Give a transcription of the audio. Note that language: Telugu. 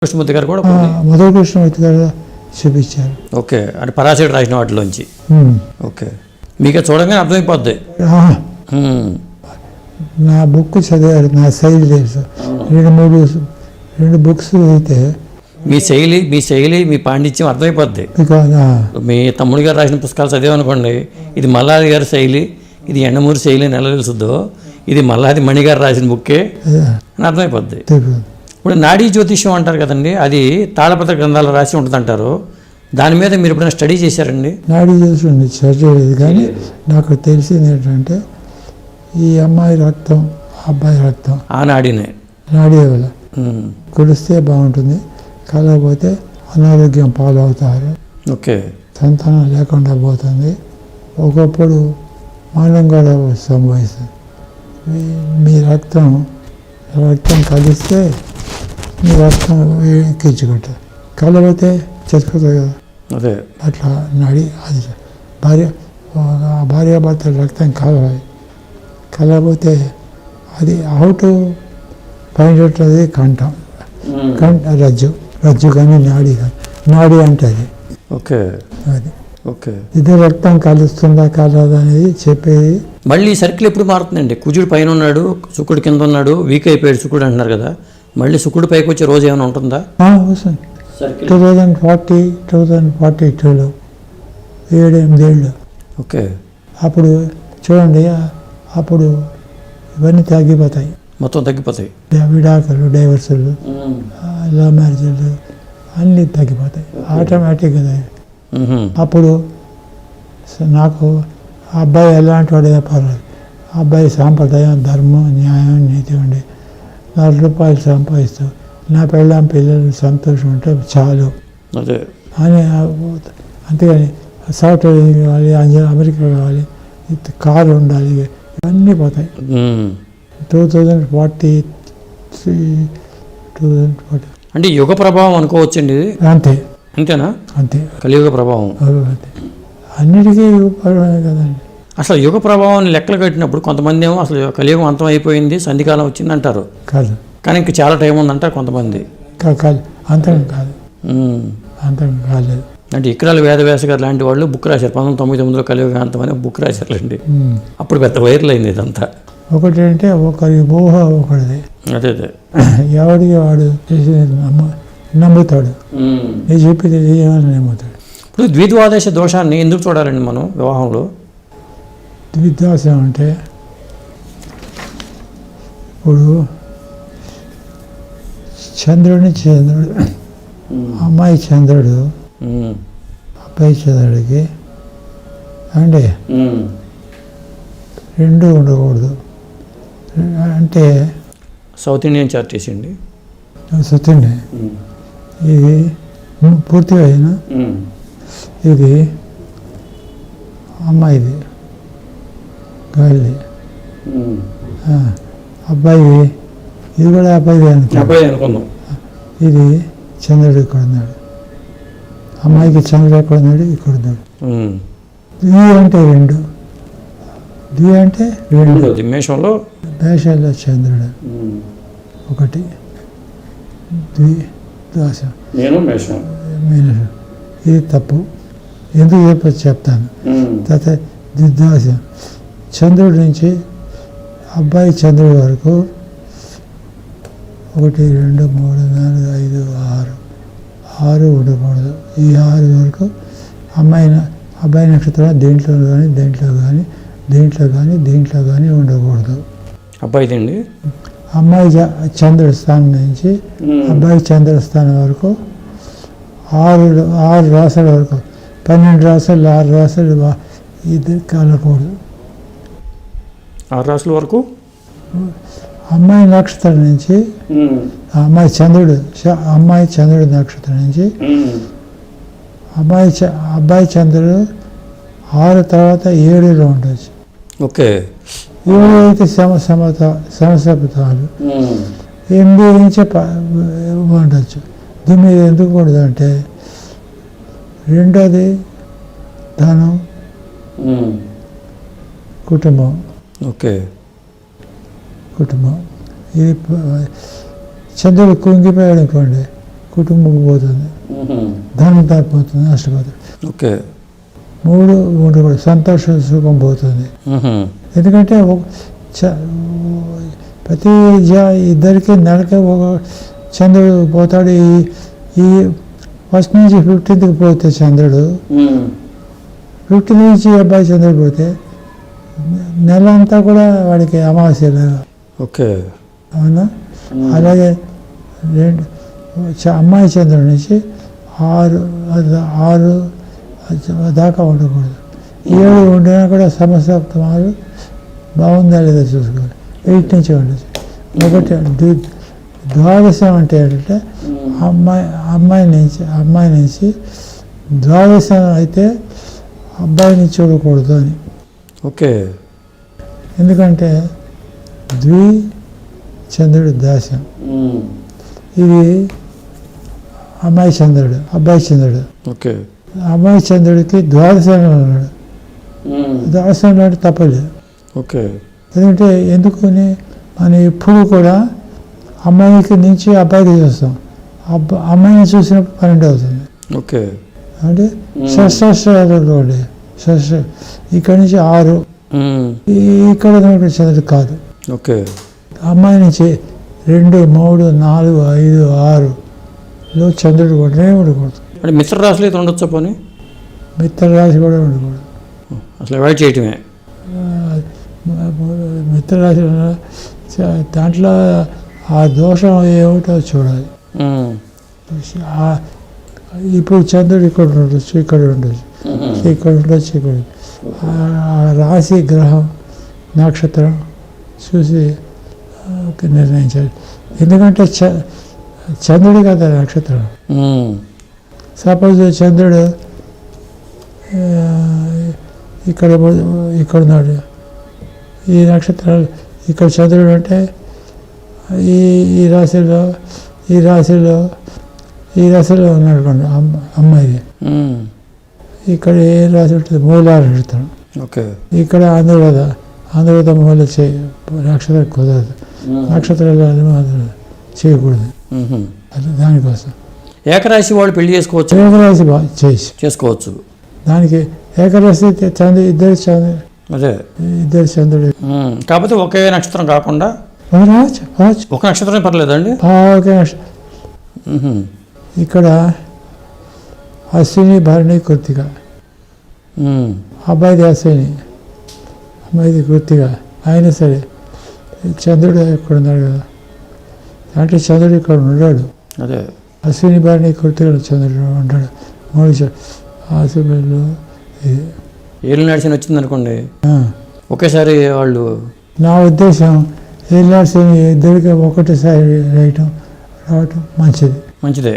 కృష్ణమూర్తి గారు కూడా మొదటి కృష్ణమూర్తి గారు చూపించారు. ఓకే, అంటే పరాశరుడు రాసిన వాటిలోంచి. ఓకే, మీకు చూడగానే అర్థమైపోద్ది. నా బుక్ చదివారు, నా శైలి తెలుసు. రెండు బుక్స్ అయితే మీ శైలి మీ పాండిత్యం అర్థమైపోద్ది. మీ తమ్ముడు గారు రాసిన పుస్తకాలు చదివామనుకోండి, ఇది మల్లాది గారి శైలి, ఇది ఎండమూరి శైలి అని ఎలా తెలుస్తుందో, ఇది మల్లాది మణి గారు రాసిన బుక్కే అని అర్థమైపోద్ది. ఇప్పుడు నాడీ జ్యోతిష్యం అంటారు కదండి, అది తాళపత్ర గ్రంథాలు రాసి ఉంటుంది అంటారు. దాని మీద మీరు ఎప్పుడైనా స్టడీ చేశారండి? నాడీ జ్యోతిష్యం చదివేది, కానీ నాకు తెలిసింది ఏంటంటే ఈ అమ్మాయి రక్తం అబ్బాయి రక్తం ఆ నాడీనే వల్ల కుడిస్తే బాగుంటుంది, కలగపోతే అనారోగ్యం పాలవుతారు. ఓకే, సంతానం లేకుండా పోతుంది, ఒకప్పుడు మరణం కూడా సంభవిస్తుంది. మీ రక్తం కలిస్తే మీ రక్తం ఎక్కించుకుంటుంది, కలబోతే చచ్చిపోతుంది కదా. అదే అట్లా నడి అది భార్యాభర్తల రక్తం కలవాలి, కలబోతే అది అవుట్ ఫైండ్ అవుట్ అది కంఠం రజ్జు కానీ నాడి అంటే అది. ఓకే, అది ఓకే. ఇది రక్తం కలుస్తుందా కలదా అనేది చెప్పేది. మళ్ళీ సర్కిల్ ఎప్పుడు మారుతుందండి? కుజుడు పైన ఉన్నాడు, శుక్రుడు కింద ఉన్నాడు, వీక్ అయిపోయాడు శుక్రుడు అంటున్నారు కదా, మళ్ళీ శుక్రుడు పైకి వచ్చే రోజు ఏమైనా ఉంటుందా? వస్తుంది. 2042లో 7-8 ఏళ్ళు. ఓకే, అప్పుడు చూడండి, అప్పుడు ఇవన్నీ తగ్గిపోతాయి, మొత్తం తగ్గిపోతాయి. విడాకులు, డైవర్సులు, లవ్ మ్యారేజ్లు అన్నీ తగ్గిపోతాయి ఆటోమేటిక్గా. అప్పుడు నాకు అబ్బాయి ఎలాంటి వాడైనా పర్వాలేదు, అబ్బాయి సాంప్రదాయం, ధర్మం, న్యాయం, నీతి ఉండి 4 రూపాయలు సంపాదిస్తూ నా పిల్లలు సంతోషం ఉంటే చాలు అదే అని. అంతేగాని సాఫ్ట్వేర్ కావాలి, అమెరికా కావాలి, కారు ఉండాలి, ఇవన్నీ పోతాయి. 2040 అంటే యుగ ప్రభావం అనుకోవచ్చండి. అంతేనా? అంతే, కలియుగ ప్రభావం. అన్నిటికీ యుగ ప్రభావమే కదండి. అసలు యుగ ప్రభావాన్ని లెక్కలు కట్టినప్పుడు కొంతమంది ఏమో అసలు కలియుగం అంతం అయిపోయింది, సంధికాలం వచ్చింది అంటారు. కాదు, కానీ ఇంక చాలా టైం ఉందంటారు కొంతమంది. కాదు, అంతం కాదు, అంతం కాలేదు. అంటే ఇక్రాల వేదవ్యాస గారు లాంటి వాళ్ళు బుక్ రాశారు 1999లో కలియుగాంతం అని బుక్ రాశారండి. అప్పుడు పెద్ద వైరల్ అయింది ఇదంతా. ఒకటి అంటే ఒకరి ఊహ ఒకటిది. అదే ఎవడికి వాడు నమ్ముతాడు, నేను చెప్పేది ఏమని నమ్ముతాడు. ఇప్పుడు ద్విద్వాదశ దోషాన్ని ఎందుకు చూడాలండి మనం వివాహంలో? ద్విద్వాసం అంటే ఇప్పుడు చంద్రుడు అమ్మాయి చంద్రుడు అబ్బాయి చంద్రుడికి అంటే రెండు ఉండకూడదు. అంటే సౌత్ ఇండియన్ చార్ట్ చేసిండి సత్యండి, ఇది పూర్తిగా అయినా ఇది అమ్మాయిది గాలి, అబ్బాయి ఇది కూడా అబ్బాయిది అనుకున్నాం. ఇది చంద్రుడు ఇక్కడ ఉన్నాడు, అమ్మాయికి చంద్రుడు ఎక్కడ ఉన్నాడు, ఇక్కడ ఉన్నాడు. ద్వి అంటే రెండు మేషంలో చంద్రుడు ఒకటి, ద్విద్వాసం మేషం. ఇది తప్పు, ఎందుకు చెప్తాను. తర్వాత ద్విద్వాసం చంద్రుడి నుంచి అబ్బాయి చంద్రుడి వరకు 1, 2, 3, 4, 5, 6 ఉండకూడదు. ఈ 6 వరకు అబ్బాయి నక్షత్రం దీంట్లో కానీ ఉండకూడదు. అబ్బాయిదండి అమ్మాయి చంద్రుడి స్థానం నుంచి అబ్బాయి చంద్రుడి స్థానం వరకు 6 రాసుల వరకు, 12 రాసులు, 6 రాసులు ఇది కలకూడదు. 6 రాసుల వరకు అమ్మాయి నక్షత్రం నుంచి అమ్మాయి చంద్రుడి నక్షత్రం నుంచి అబ్బాయి చంద్రుడు 6 తర్వాత 7లో ఉండొచ్చు. ఓకే, 7 అయితే సమసప్తాలు, 8 నుంచి ఉండొచ్చు. 9 ఎందుకు కూడదు అంటే రెండోది ధనం, కుటుంబం. ఓకే, కుటుంబం ఇది చంద్రుడు కుంగిపోయాడు అనుకోండి, కుటుంబం పోతుంది, ధనం పోతుంది, నష్టపోతుంది. ఓకే. మూడు కూడా సంతోష సుఖం పోతుంది. ఎందుకంటే ప్రతి ఇద్దరికి నెలకి ఒక చంద్రుడు పోతాడు. ఈ ఫస్ట్ నుంచి 15th పోతే చంద్రుడు, 15 నుంచి అబ్బాయి చంద్రుడు పోతే నెల అంతా కూడా వాడికి అమావాస్య నెల. ఓకే. అవునా? అలాగే అమ్మాయి చంద్రుడి నుంచి 6 దాకా ఉండకూడదు. 7 ఉండినా కూడా సమసప్తమాలు బాగుందా లేదా చూసుకోవాలి. 8 నుంచి ఉండదు. ఒకటి ద్వాదశం అంటే ఏంటంటే అమ్మాయి నుంచి ద్వాదశం అయితే అబ్బాయిని చూడకూడదు అని. ఓకే. ఎందుకంటే చంద్రుడు దాస్యం. ఇది అమ్మాయి చంద్రుడు, అబ్బాయి చంద్రుడు. ఓకే. అమ్మాయి చంద్రుడికి ద్వాదశంలో ఉన్నాడు. ద్వాదశంలో అంటే తప్పలేదు. ఓకే. ఎందుకంటే ఎందుకని మనం ఎప్పుడు కూడా అమ్మాయికి నుంచి అబ్బాయికి చూస్తాం. అమ్మాయిని చూసినప్పుడు 12 అవుతుంది. ఓకే. అంటే షష్ఠాలు ఇక్కడ నుంచి 6 ఇక్కడ చంద్రుడు కాదు. ఓకే. అమ్మాయి నుంచి 2, 3, 4, 5, 6లో చంద్రుడు ఉండకూడదు. అంటే మిత్ర రాశిలో అయితే ఉండొచ్చా పోనీ? మిత్ర రాశి కూడా ఉండకూడదు. అసలు అవాయిడ్ చేయటమే. మిత్ర రాశి దాంట్లో ఆ దోషం ఏమిటో చూడాలి. ఇప్పుడు చంద్రుడు ఇక్కడ ఉండొచ్చు, ఇక్కడ ఉండొచ్చు, ఇక్కడ ఉండొచ్చు, ఇక్కడ రాశి గ్రహం నక్షత్రం చూసి నిర్ణయించాలి. ఎందుకంటే చంద్రుడు కదా నక్షత్రం. సపోజ్ చంద్రుడు ఇక్కడ ఉన్నాడు, ఈ నక్షత్రాలు ఇక్కడ చంద్రుడు అంటే ఈ రాశిలో ఉన్నాడు అమ్మాయి. ఇక్కడ ఏ రాశి ఉంటుంది? మూలాలు నక్షత్రం. ఓకే. ఇక్కడ అందులో మూల నక్షత్రం కుదరదు. నక్షత్రాలు చేయకూడదు. దానికోసం ఏకరాశి వాళ్ళు పెళ్లి చేసుకోవచ్చు. ఏకరాశి చేసుకోవచ్చు. దానికి ఏకరాశి ఇద్దరు చంద్రుడు. కాకపోతే ఒకే నక్షత్రం కాకుండా ఒక నక్షత్రమే పర్లేదండి. ఒకే నక్షత్రం. ఇక్కడ అశ్విని, భరణి, కృత్తిక. అబ్బాయిది అశ్విని, అమ్మాయిది కృత్తిక. అయినా సరే చంద్రుడు ఇక్కడ ఉన్నాడు కదా, అంటే చంద్రుడు ఇక్కడ ఉన్నాడు. అదే అశ్విని, భరణి, కృత్తికలో చంద్రుడు ఉంటాడు. 3 అశ్వినిలో ఏళ్ళు నడిచిన వచ్చింది అనుకోండి, ఒకేసారి వాళ్ళు. నా ఉద్దేశం ఏళ్ళు నడిచిన ఇద్దరికి ఒకటేసారి రావటం మంచిది. మంచిదే.